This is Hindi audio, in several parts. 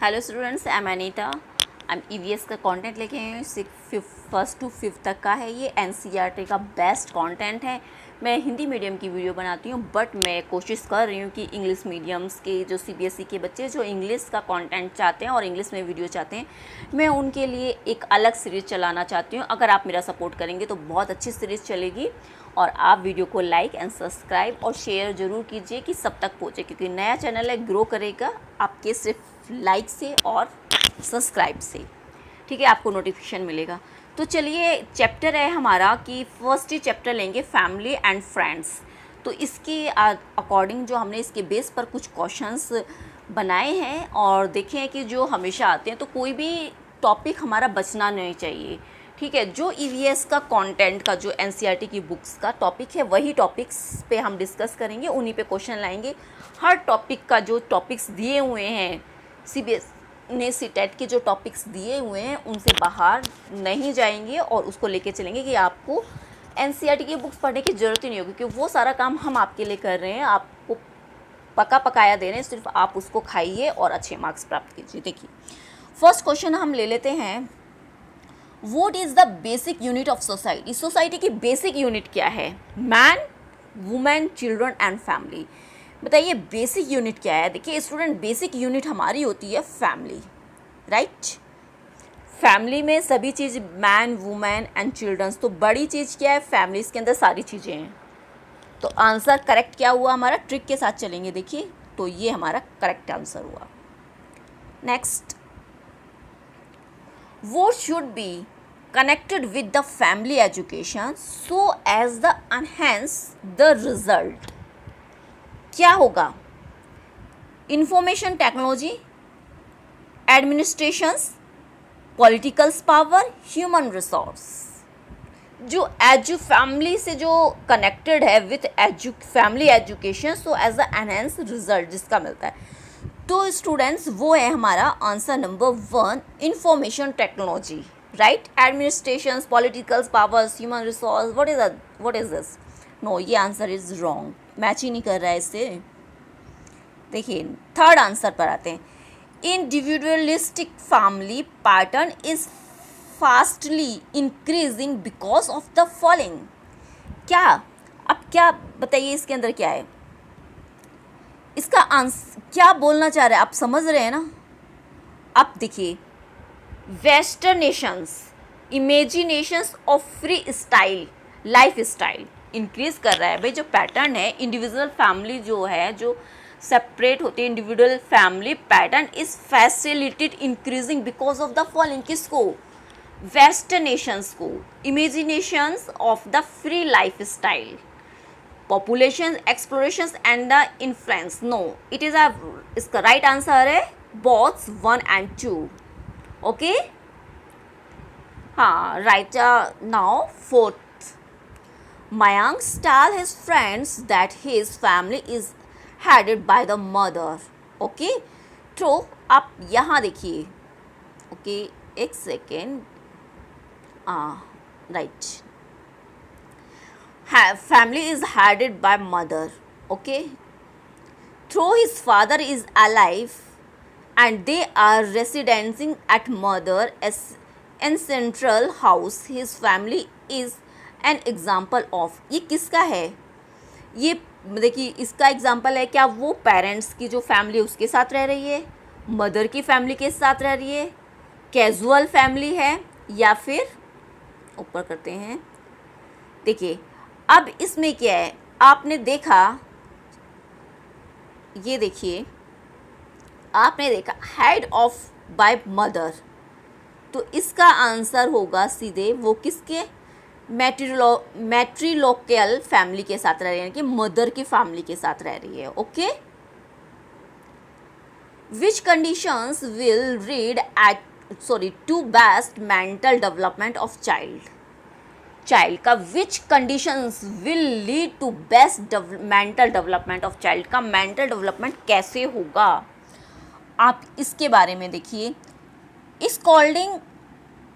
Hello students, I am Anita. I am EVS का कंटेंट लेके आई हूँ। फर्स्ट टू फिफ्थ तक का है। ये एनसीईआरटी का बेस्ट कंटेंट है। मैं हिंदी मीडियम की वीडियो बनाती हूँ, बट मैं कोशिश कर रही हूँ कि इंग्लिश मीडियम्स के जो सीबीएसई के बच्चे जो इंग्लिश का कंटेंट चाहते हैं और इंग्लिश में वीडियो चाहते हैं, मैं उनके लिए एक अलग सीरीज़ चलाना चाहती हूँ। अगर आप मेरा सपोर्ट करेंगे तो बहुत अच्छी सीरीज़ चलेगी। और आप वीडियो को लाइक एंड सब्सक्राइब और शेयर ज़रूर कीजिए कि सब तक पहुँचे, क्योंकि नया चैनल है, ग्रो करेगा आपके सिर्फ लाइक से और सब्सक्राइब से। ठीक है, आपको नोटिफिकेशन मिलेगा। तो चलिए, चैप्टर है हमारा कि फर्स्ट ही चैप्टर लेंगे फैमिली एंड फ्रेंड्स। तो इसके अकॉर्डिंग जो हमने इसके बेस पर कुछ क्वेश्चंस बनाए हैं और देखे हैं कि जो हमेशा आते हैं, तो कोई भी टॉपिक हमारा बचना नहीं चाहिए। ठीक है, जो ईवीएस का कंटेंट का जो एनसीईआरटी की बुक्स का टॉपिक है, वही टॉपिक्स पे हम डिस्कस करेंगे, उन्हीं पे क्वेश्चन लाएंगे। हर टॉपिक का जो टॉपिक्स दिए हुए हैं सीबीएस ने, सीटेट के जो टॉपिक्स दिए हुए हैं उनसे बाहर नहीं जाएंगे और उसको लेके चलेंगे कि आपको एनसीईआरटी की बुक्स पढ़ने की ज़रूरत ही नहीं होगी, क्योंकि वो सारा काम हम आपके लिए कर रहे हैं, आपको पका पकाया दे रहे हैं, सिर्फ आप उसको खाइए और अच्छे मार्क्स प्राप्त कीजिए। देखिए, फर्स्ट क्वेश्चन हम ले लेते हैं। What is the basic unit of society? Society की बेसिक यूनिट क्या है? Man, women, children and family. बताइए बेसिक यूनिट क्या है? देखिए स्टूडेंट, बेसिक यूनिट हमारी होती है फैमिली, राइट? फैमिली में सभी चीज़, मैन, वुमेन एंड चिल्ड्रंस। तो बड़ी चीज़ क्या है? फैमिली। इसके अंदर सारी चीज़ें हैं। तो आंसर करेक्ट क्या हुआ हमारा? ट्रिक के साथ चलेंगे। देखिए, तो ये हमारा करेक्ट आंसर हुआ। Next, what should be connected with the family education so as the enhance the result? क्या होगा? Information technology, administrations, political power, human resource. जो फैमिली से जो कनेक्टेड है with family education, so as the enhance result जिसका मिलता है। तो स्टूडेंट्स, वो है हमारा answer number 1, information technology, right? Administration, political powers, human resource. What is this? No, ये आंसर इज रॉन्ग, मैच ही नहीं कर रहा है इससे। देखिए, थर्ड आंसर पर आते हैं। Individualistic family pattern is fastly increasing because of the following. क्या? अब क्या बताइए, इसके अंदर क्या है? इसका आंसर क्या बोलना चाह रहे हैं? आप समझ रहे हैं ना? अब देखिए, western Nations imaginations of free style life style increase कर रहा है। भाई, जो पैटर्न है इंडिविजुअल फैमिली जो है, जो सेपरेट होती है, individual family pattern is facilitated increasing because of the following. किसको? वेस्टर्न नेशंस को। Imaginations of the free life style, population, explorations and the influence. No, it is a, इसका right answer है both 1 and 2. okay, हाँ, right. Now fourth, Mayank tell his friends that his family is headed by the mother. okay, तो आप यहाँ देखिए, okay, एक second, right, family is headed by mother. okay, though his father is alive and they are residing at mother as in central house, his family is an example of. ये किसका है? ये देखिए, इसका एग्जाम्पल है। क्या वो पेरेंट्स की जो फैमिली उसके साथ रह रही है, मदर की फैमिली के साथ रह रही है, कैजुअल फैमिली है, या फिर ऊपर करते हैं। देखिए, अब इसमें क्या है? आपने देखा, ये देखिए, आपने देखा हेड ऑफ बाय मदर, तो इसका आंसर होगा सीधे वो किसके? मैट्रिलोकियल फैमिली के साथ रह रही है, यानी कि मदर की फैमिली के साथ रह रही है। Okay, which conditions will read at to best mental development of child का which conditions will lead to best mental development of child का मेंटल डेवलपमेंट कैसे होगा? आप इसके बारे में देखिए। Scolding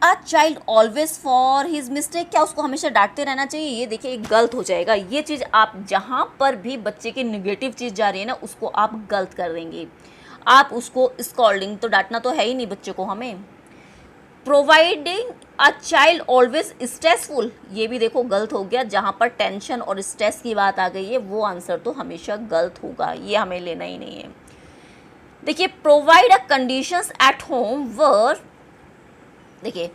a child always for his mistake, क्या उसको हमेशा डांटते रहना चाहिए? ये देखिए, गलत हो जाएगा। ये चीज़ आप जहाँ पर भी बच्चे की निगेटिव चीज़ जा रही है ना, उसको आप गलत कर देंगे। आप उसको स्कॉल्डिंग तो डांटना तो है ही नहीं बच्चे को हमें। Providing a child always stressful, ये भी देखो गलत हो गया, जहाँ पर टेंशन और स्ट्रेस की बात आ गई है वो आंसर तो हमेशा गलत होगा, ये हमें लेना ही नहीं है। देखिए provide a conditions at home where, देखिए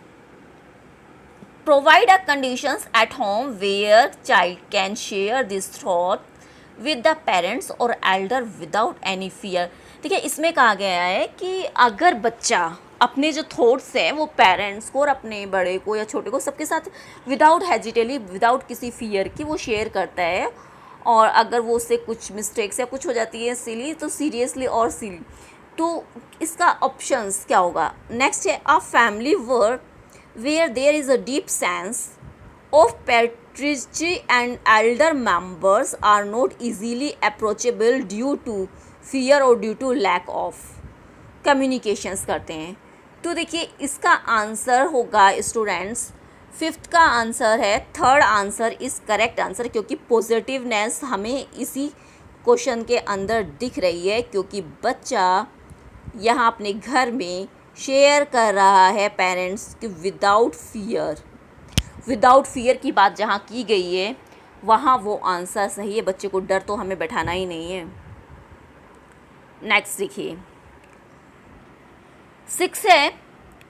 provide a conditions at home where child can share this thought with the parents और एल्डर विदाउट एनी फियर। देखिए इसमें कहा गया है कि अगर बच्चा अपने जो थॉट्स हैं वो पेरेंट्स को और अपने बड़े को या छोटे को सबके साथ विदाउट हेजिटेटली, विदाउट किसी फियर की वो शेयर करता है, और अगर वो उससे कुछ मिस्टेक्स या कुछ हो जाती है सिली तो सीरियसली और सिली, तो इसका ऑप्शंस क्या होगा। नेक्स्ट है a family word where there is a deep sense of patriarchy and elder members are not easily approachable due to fear or due to lack of communications करते हैं। तो देखिए इसका आंसर होगा स्टूडेंट्स, फिफ्थ का आंसर है, third answer is correct answer, क्योंकि पॉजिटिवनेस हमें इसी क्वेश्चन के अंदर दिख रही है, क्योंकि बच्चा यहाँ अपने घर में शेयर कर रहा है पेरेंट्स की विदाउट फियर, विदाउट फियर की बात जहाँ की गई है वहाँ वो आंसर सही है। बच्चे को डर तो हमें बैठाना ही नहीं है। नेक्स्ट देखिए 6 है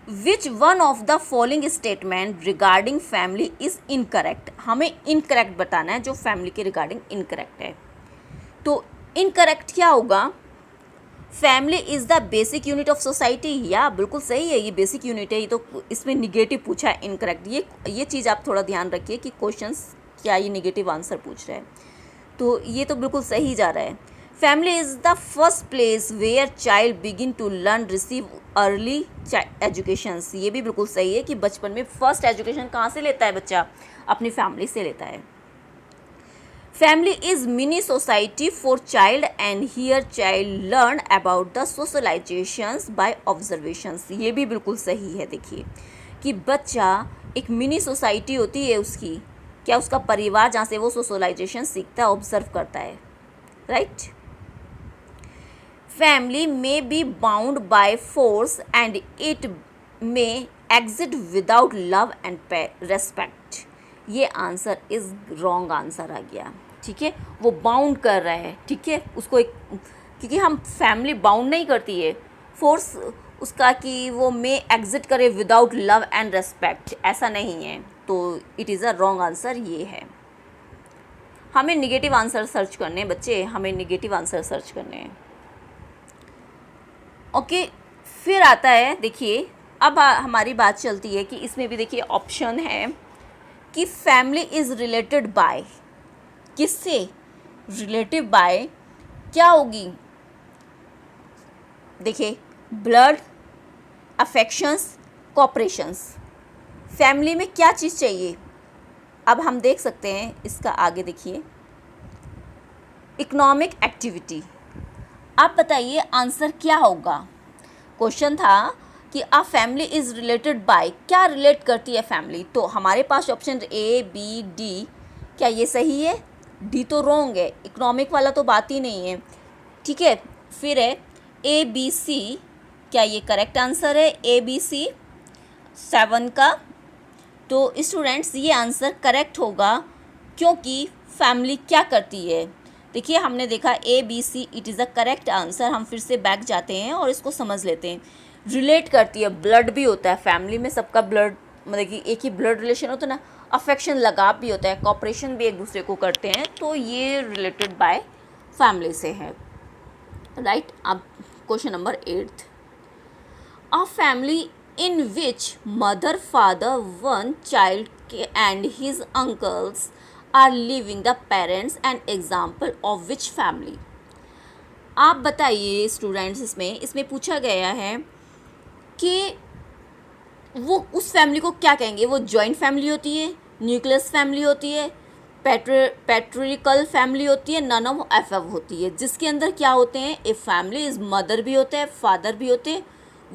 which one of the following statement regarding family is incorrect. हमें इनकरेक्ट बताना है जो फैमिली के रिगार्डिंग इनकरेक्ट है। तो इनकरेक्ट क्या होगा, family is the basic unit of society, या बिल्कुल सही है, ये बेसिक यूनिट है। ये तो इसमें निगेटिव पूछा है इनकरेक्ट, ये चीज़ आप थोड़ा ध्यान रखिए कि क्वेश्चंस क्या ये निगेटिव आंसर पूछ रहे हैं, तो ये तो बिल्कुल सही जा रहा है। Family is the first place where child begin to learn receive early education, ये भी बिल्कुल सही है कि बचपन में फर्स्ट एजुकेशन कहाँ से लेता है बच्चा, अपनी फैमिली से लेता है। Family is mini society for child and here child learn about the socialisations by observations, ये भी बिल्कुल सही है। देखिए कि बच्चा एक मिनी सोसाइटी होती है उसकी, क्या उसका परिवार जहाँ से वो सोशलाइजेशन सीखता है, ऑब्जर्व करता है, right. Family may be bound by force and it may exit without love and respect, ये आंसर इज़ रॉन्ग आंसर आ गया, ठीक है। वो बाउंड कर रहा है, ठीक है, उसको एक, क्योंकि हम फैमिली बाउंड नहीं करती है, फोर्स उसका कि वो मे एग्जिट करे विदाउट लव एंड रेस्पेक्ट, ऐसा नहीं है, तो it is a wrong answer ये है। हमें निगेटिव आंसर सर्च करने हैं बच्चे, हमें निगेटिव आंसर सर्च करने हैं। ओके फिर आता है, देखिए अब हमारी बात चलती है कि इसमें भी देखिए ऑप्शन है कि फैमिली इज़ रिलेटेड बाय, किससे रिलेटिव बाय क्या होगी, देखिए ब्लड, अफेक्शंस, कॉपरेशंस, फैमिली में क्या चीज़ चाहिए। अब हम देख सकते हैं इसका आगे, देखिए इकोनॉमिक एक्टिविटी। आप बताइए आंसर क्या होगा। क्वेश्चन था कि आ फैमिली इज़ रिलेटेड बाय, क्या रिलेट करती है फैमिली, तो हमारे पास ऑप्शन ए बी डी, क्या ये सही है, डी तो रॉन्ग है, इकोनॉमिक वाला तो बात ही नहीं है, ठीक है। फिर है ए बी सी, क्या ये करेक्ट आंसर है ए बी सी 7 का, तो स्टूडेंट्स ये आंसर करेक्ट होगा, क्योंकि फैमिली क्या करती है। देखिए हमने देखा A B C it is a correct answer. हम फिर से बैक जाते हैं और इसको समझ लेते हैं। रिलेट करती है, ब्लड भी होता है फैमिली में, सबका ब्लड, मतलब कि एक ही ब्लड रिलेशन होता है ना, अफेक्शन लगाव भी होता है, कॉपरेशन भी एक दूसरे को करते हैं, तो ये रिलेटेड बाय फैमिली से है, राइट। अब question number 8, a family in which mother, father, one child and his uncles are living, the parents and example of which family। आप बताइए स्टूडेंट्स, इसमें पूछा गया है कि वो उस फैमिली को क्या कहेंगे, वो जॉइंट फैमिली होती है, न्यूक्लियस फैमिली होती है, पैट्रिकल फैमिली होती है, नन ऑफ एफव होती है, जिसके अंदर क्या होते हैं, ए फैमिली इज मदर भी होते हैं, फादर भी होते हैं,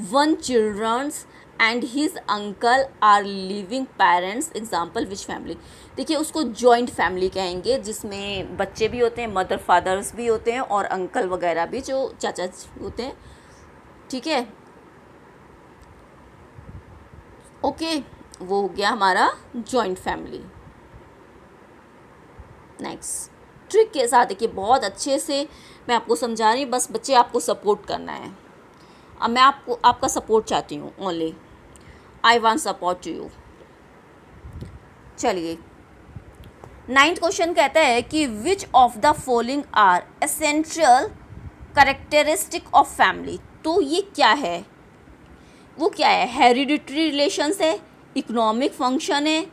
one childrens and his uncle are living parents, example which family. देखिए उसको जॉइंट फैमिली कहेंगे, जिसमें बच्चे भी होते हैं, मदर फादर्स भी होते हैं और अंकल वगैरह भी जो चाचा होते हैं, ठीक है, ओके, वो हो गया हमारा जॉइंट फैमिली। नेक्स्ट ट्रिक के साथ देखिए, बहुत अच्छे से मैं आपको समझा रही हूँ, बस बच्चे आपको सपोर्ट करना है। अब मैं आपको आपका सपोर्ट चाहती हूँ, only I want support to you. चलिए, 9th क्वेश्चन कहता है कि which of the following are essential characteristic of family. तो ये क्या है, वो क्या है, हेरिडिटरी रिलेशंस है, इकोनॉमिक फंक्शन है,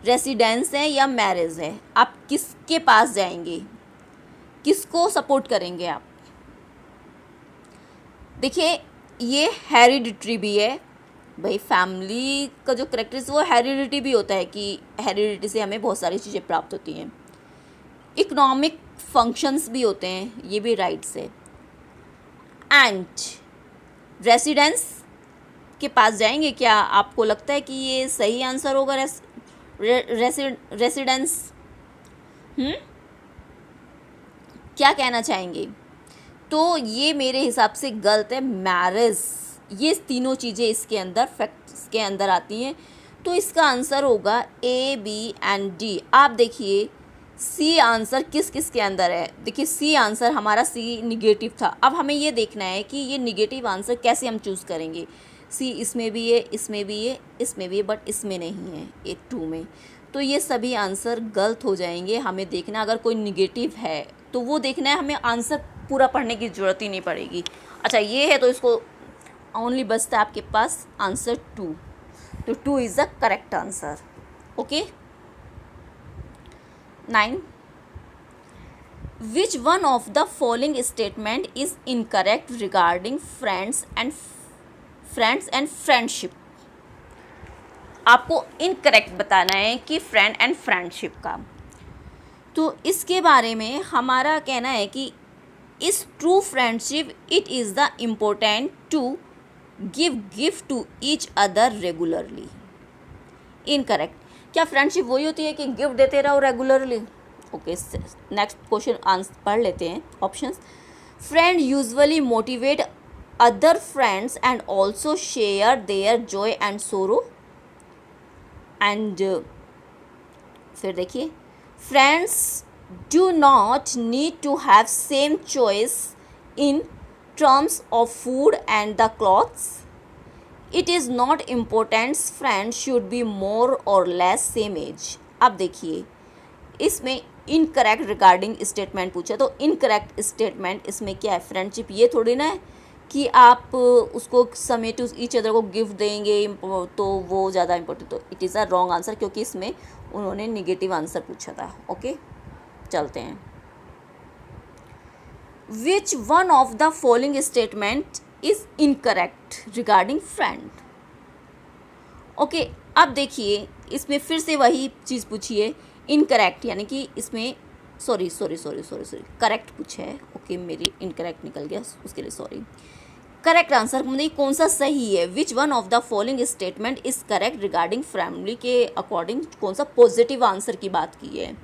रेसिडेंस है या मैरिज है। आप किसके पास जाएंगे, किसको सपोर्ट करेंगे आप। देखिए, ये हेरिडिटरी भी है भाई, फैमिली का जो करेक्टरिस्टिक वो हेरिडिटी भी होता है कि हेरिडिटी से हमें बहुत सारी चीज़ें प्राप्त होती हैं। इकोनॉमिक फंक्शंस भी होते हैं, ये भी राइट्स है। एंड रेसिडेंस के पास जाएंगे, क्या आपको लगता है कि ये सही आंसर होगा, रेसिडेंस? क्या कहना चाहेंगे? तो ये मेरे हिसाब से गलत है, मैरिज। ये तीनों चीज़ें इसके अंदर फैक्ट्स के अंदर आती हैं, तो इसका आंसर होगा ए, बी एंड डी। आप देखिए सी आंसर किस किस के अंदर है। देखिए सी आंसर हमारा सी निगेटिव था। अब हमें ये देखना है कि ये निगेटिव आंसर कैसे हम चूज़ करेंगे। सी इसमें भी है, इसमें भी है, इसमें भी है, बट इसमें नहीं है, ए 2 में। तो ये सभी आंसर गलत हो जाएंगे। हमें देखना अगर कोई निगेटिव है तो वो देखना है, हमें आंसर पूरा पढ़ने की ज़रूरत ही नहीं पड़ेगी। अच्छा ये है तो इसको ओनली बचता है आपके पास आंसर 2, तो 2 is the correct answer. Okay. 9, which one of the following statement is incorrect regarding friends and friendship. आपको इनकरेक्ट बताना है कि फ्रेंड एंड फ्रेंडशिप का। तो इसके बारे में हमारा कहना है कि इस true friendship it is the important to give gift to each other regularly. Incorrect. क्या फ्रेंडशिप वही होती है कि गिफ्ट देते रहो regularly? Okay, next question answer पढ़ लेते हैं options. Friend usually motivate other friends and also share their joy and sorrow. एंड फिर देखिए, friends do not need to have same choice in terms of food and the clothes. It is not important friends should be more or less same age. अब देखिए इसमें इनकरेक्ट रिगार्डिंग स्टेटमेंट पूछा, तो इनकरेक्ट स्टेटमेंट इसमें क्या है, फ्रेंडशिप ये थोड़ी ना है कि आप उसको समय टू ईच अदर को गिफ्ट देंगे तो वो ज़्यादा इंपॉर्टेंट। तो it is a wrong answer, क्योंकि इसमें उन्होंने निगेटिव आंसर पूछा था। ओके, चलते हैं। विच one of the following statement is incorrect regarding friend. Okay, अब देखिए इसमें फिर से वही चीज़ पूछी है, इनकरेक्ट, यानी कि इसमें सॉरी करेक्ट पूछा है। ओके, मेरी इनकरेक्ट निकल गया, उसके लिए सॉरी। करेक्ट आंसर मतलब कौन सा सही है, which one of the following statement is correct regarding family के अकॉर्डिंग कौन सा पॉजिटिव आंसर की बात की है।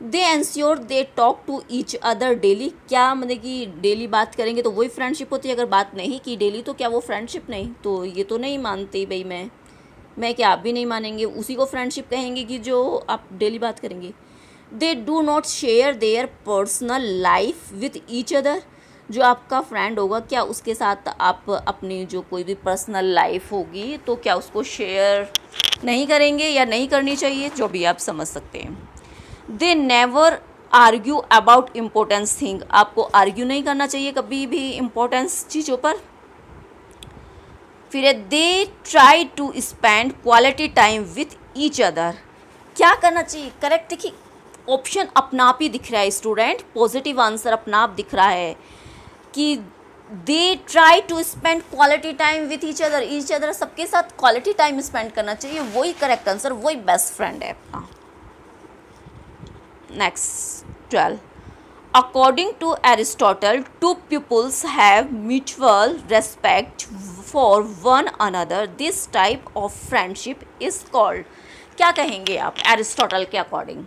They ensure they talk to each other daily. क्या मतलब कि डेली बात करेंगे तो वही फ्रेंडशिप होती है, अगर बात नहीं की डेली तो क्या वो फ्रेंडशिप नहीं? तो ये तो नहीं मानती भाई, मैं क्या आप भी नहीं मानेंगे, उसी को फ्रेंडशिप कहेंगे कि जो आप डेली बात करेंगे। They do not share their personal life with each other. जो आपका फ्रेंड होगा क्या उसके साथ आप अपनी जो कोई भी पर्सनल लाइफ होगी तो क्या उसको शेयर नहीं करेंगे या नहीं करनी चाहिए, जो भी आप समझ सकते हैं। They never argue about importance thing. आपको आर्ग्यू नहीं करना चाहिए कभी भी इम्पोर्टेंस चीज़ों पर। फिर they try to spend quality time with each other. क्या करना चाहिए, करेक्ट देखिए ऑप्शन अपना आप ही दिख रहा है स्टूडेंट, पॉजिटिव आंसर अपना आप दिख रहा है कि they try to spend quality time with each other सबके साथ क्वालिटी टाइम स्पेंड करना चाहिए, वही करेक्ट आंसर, वही बेस्ट फ्रेंड है अपना। Next 12, according to Aristotle, two pupils have mutual respect for one another. This type of friendship is called। क्या कहेंगे आप एरिस्टोटल के अकॉर्डिंग?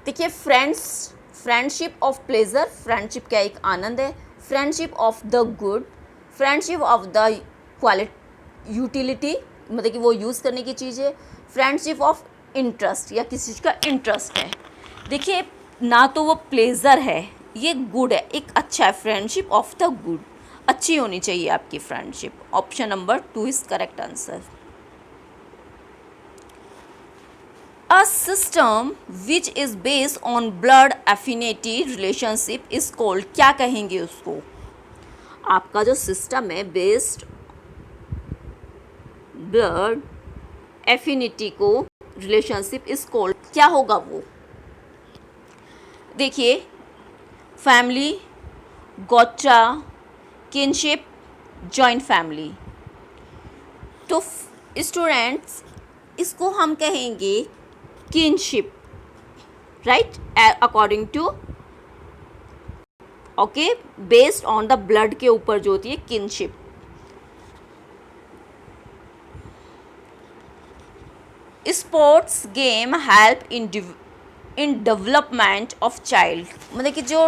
देखिए फ्रेंडशिप ऑफ प्लेजर, फ्रेंडशिप क्या एक आनंद है। Friendship of the good, friendship of the quality utility, मतलब कि वो यूज़ करने की चीज़ है, फ्रेंडशिप ऑफ इंटरेस्ट या किसी चीज़ का इंटरेस्ट है। देखिए ना तो वो प्लेजर है, ये गुड है, एक अच्छा है, फ्रेंडशिप ऑफ द गुड, अच्छी होनी चाहिए आपकी friendship. Option number 2 is correct answer. A system which is based on blood affinity relationship is called, क्या कहेंगे उसको? आपका जो सिस्टम है बेस्ड ब्लड एफिनिटी को रिलेशनशिप इज कॉल्ड, क्या होगा वो? देखिए family, gotra, kinship, joint family. तो स्टूडेंट्स इसको हम कहेंगे kinship, right, according to, okay, based on the blood के ऊपर जो होती है kinship. Sports game help in development of child, मतलब कि जो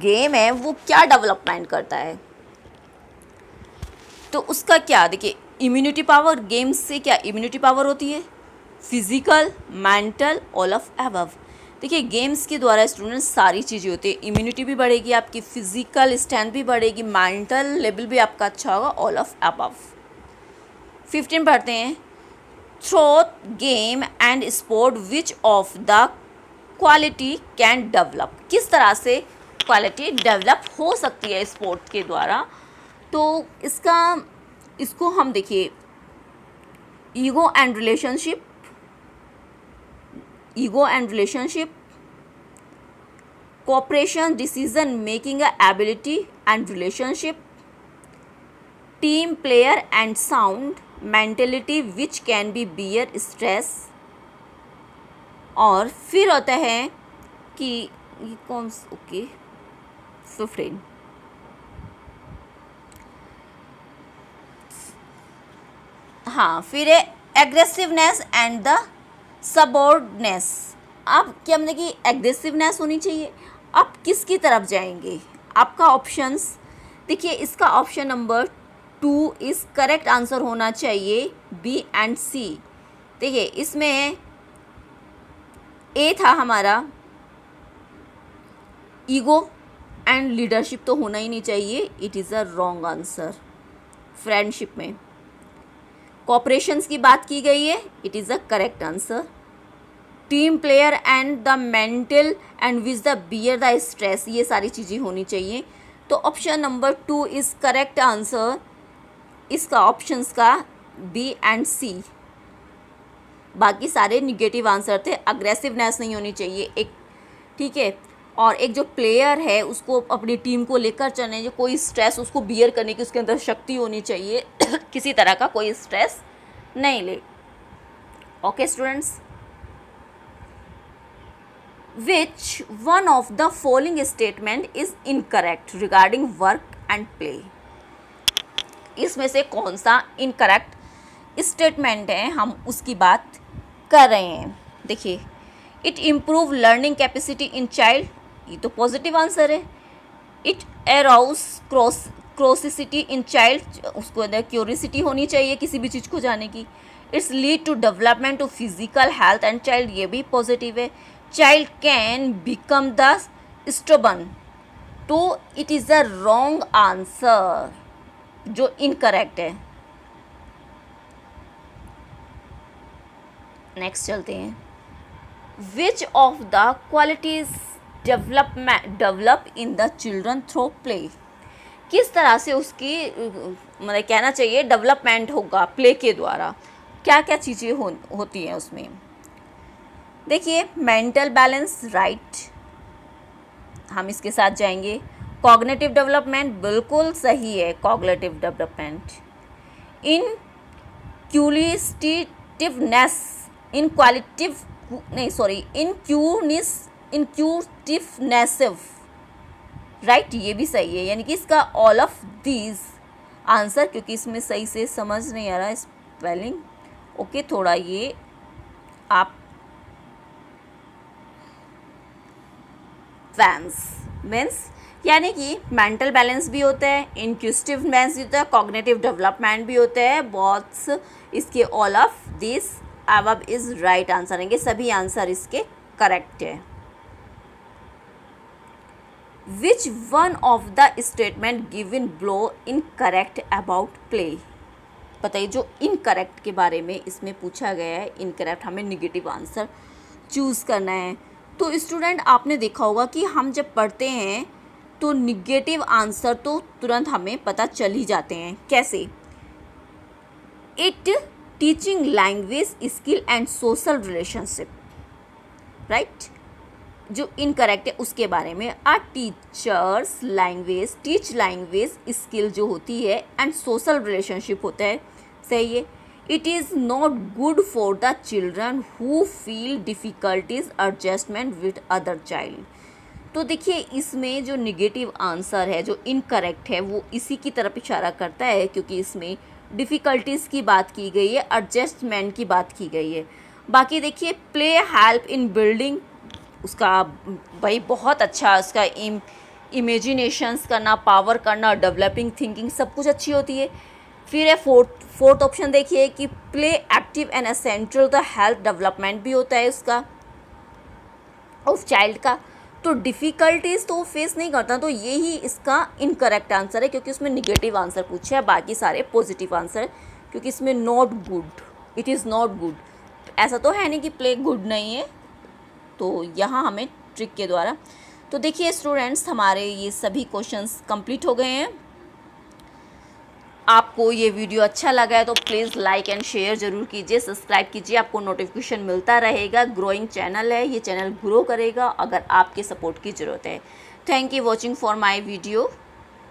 गेम है वो क्या डेवलपमेंट करता है? तो उसका क्या, देखिए इम्यूनिटी पावर, गेम्स से क्या इम्यूनिटी पावर होती है? Physical, mental, all of above. देखिए गेम्स के द्वारा स्टूडेंट्स सारी चीज़ें होती है, इम्यूनिटी भी बढ़ेगी आपकी, फिजिकल स्ट्रेंथ भी बढ़ेगी, मेंटल लेवल भी आपका अच्छा होगा, ऑल ऑफ अबव। 15 पढ़ते हैं। Through game and sport which of the quality can develop, किस तरह से क्वालिटी डेवलप हो सकती है स्पोर्ट के द्वारा? तो इसको हम देखिए ego and relationship, cooperation, decision making ability and relationship, team player and sound mentality which can be bear stress। और फिर होता है कि ये कौन, ओके 15, हाँ फिर है एग्रेसिवनेस एंड द सबॉर्डनेस। आप क्या मतलब कि एग्रेसिवनेस होनी चाहिए, आप किसकी तरफ जाएंगे? आपका ऑप्शंस देखिए, इसका ऑप्शन नंबर 2 इस करेक्ट आंसर होना चाहिए, बी एंड सी। देखिए इसमें ए था हमारा ईगो एंड लीडरशिप तो होना ही नहीं चाहिए, it is a wrong answer. Friendship में कोऑपरेशंस की बात की गई है, it is a correct answer. Team player and the mental and which the bear the stress, ये सारी चीज़ें होनी चाहिए। तो option number 2 is correct answer, इसका ऑप्शंस का बी एंड सी। बाकी सारे निगेटिव आंसर थे, अग्रेसिवनेस नहीं होनी चाहिए एक, ठीक है, और एक जो प्लेयर है उसको अपनी टीम को लेकर चलने, जो कोई स्ट्रेस उसको बियर करने की उसके अंदर शक्ति होनी चाहिए किसी तरह का कोई स्ट्रेस नहीं ले। Okay students, which one of the following statement is incorrect regarding work and play? इसमें से कौन सा इनकरेक्ट स्टेटमेंट है, हम उसकी बात कर रहे हैं। देखिए it improve learning capacity in child, ये तो पॉजिटिव आंसर है। इट अराउज क्रोसिसिटी इन चाइल्ड, उसको अंदर क्यूरियसिटी होनी चाहिए किसी भी चीज़ को जाने की। It's lead to development of physical health and child, ये भी पॉजिटिव है। Child can become the stubborn, तो it is a wrong answer जो इनकरेक्ट है। नेक्स्ट चलते हैं। Which of the qualities develop in the children through play, किस तरह से उसकी मतलब कहना चाहिए डेवलपमेंट होगा प्ले के द्वारा, क्या क्या चीज़ें होती हैं उसमें? देखिए मेंटल बैलेंस, राइट, हम इसके साथ जाएंगे। कॉग्निटिव डेवलपमेंट बिल्कुल सही है, कॉग्निटिव डेवलपमेंट। इन क्यूलिस्टिवनेस, इनक्यूटिवनेसिव, राइट, ये भी सही है, यानी कि इसका ऑल ऑफ दीज आंसर, क्योंकि इसमें सही से समझ नहीं आ रहा स्पेलिंग, ओके थोड़ा ये आप फैंस मीन्स यानी कि मेंटल बैलेंस भी होता है, इंक्विजिटिवनेस भी होता है, कॉग्निटिव डेवलपमेंट भी होता है, बोथ्स इसके all of this above is right answer है, सभी आंसर इसके करेक्ट है। Which one of the statement given below incorrect about play, बताइए जो इनकरेक्ट के बारे में इसमें पूछा गया है, इनकरेक्ट हमें निगेटिव आंसर चूज़ करना है। तो स्टूडेंट आपने देखा होगा कि हम जब पढ़ते हैं तो निगेटिव आंसर तो तुरंत हमें पता चल ही जाते हैं। कैसे? It teaching language skill and social relationship, right. जो इनकरेक्ट है उसके बारे में, uh teachers language teach language skill जो होती है एंड सोशल रिलेशनशिप होता है, सही है। It is not good for the children who feel difficulties adjustment with other child. तो देखिए इसमें जो निगेटिव आंसर है, जो इनकरेक्ट है, वो इसी की तरफ इशारा करता है, क्योंकि इसमें डिफ़िकल्टीज़ की बात की गई है, एडजस्टमेंट की बात की गई है। बाकी देखिए प्ले हेल्प इन बिल्डिंग, उसका भाई बहुत अच्छा, उसका इमेजिनेशंस करना, पावर करना, डेवलपिंग थिंकिंग सब कुछ अच्छी होती है। फिर है फोर्थ ऑप्शन देखिए कि play active and is central the health development भी होता है उसका ऑफ चाइल्ड का। तो डिफ़िकल्टीज़ तो फेस नहीं करता, तो ये ही इसका इनकरेक्ट आंसर है, क्योंकि उसमें निगेटिव आंसर पूछा है, बाकी सारे पॉजिटिव आंसर, क्योंकि इसमें not good, it is not good, ऐसा तो है नहीं कि प्ले गुड नहीं है। तो यहाँ हमें ट्रिक के द्वारा, तो देखिए स्टूडेंट्स हमारे ये सभी क्वेश्चंस कंप्लीट हो गए हैं। आपको ये वीडियो अच्छा लगा है तो प्लीज़ लाइक एंड शेयर ज़रूर कीजिए, सब्सक्राइब कीजिए, आपको नोटिफिकेशन मिलता रहेगा। ग्रोइंग चैनल है, ये चैनल ग्रो करेगा अगर आपके सपोर्ट की ज़रूरत है। Thank you watching for my video.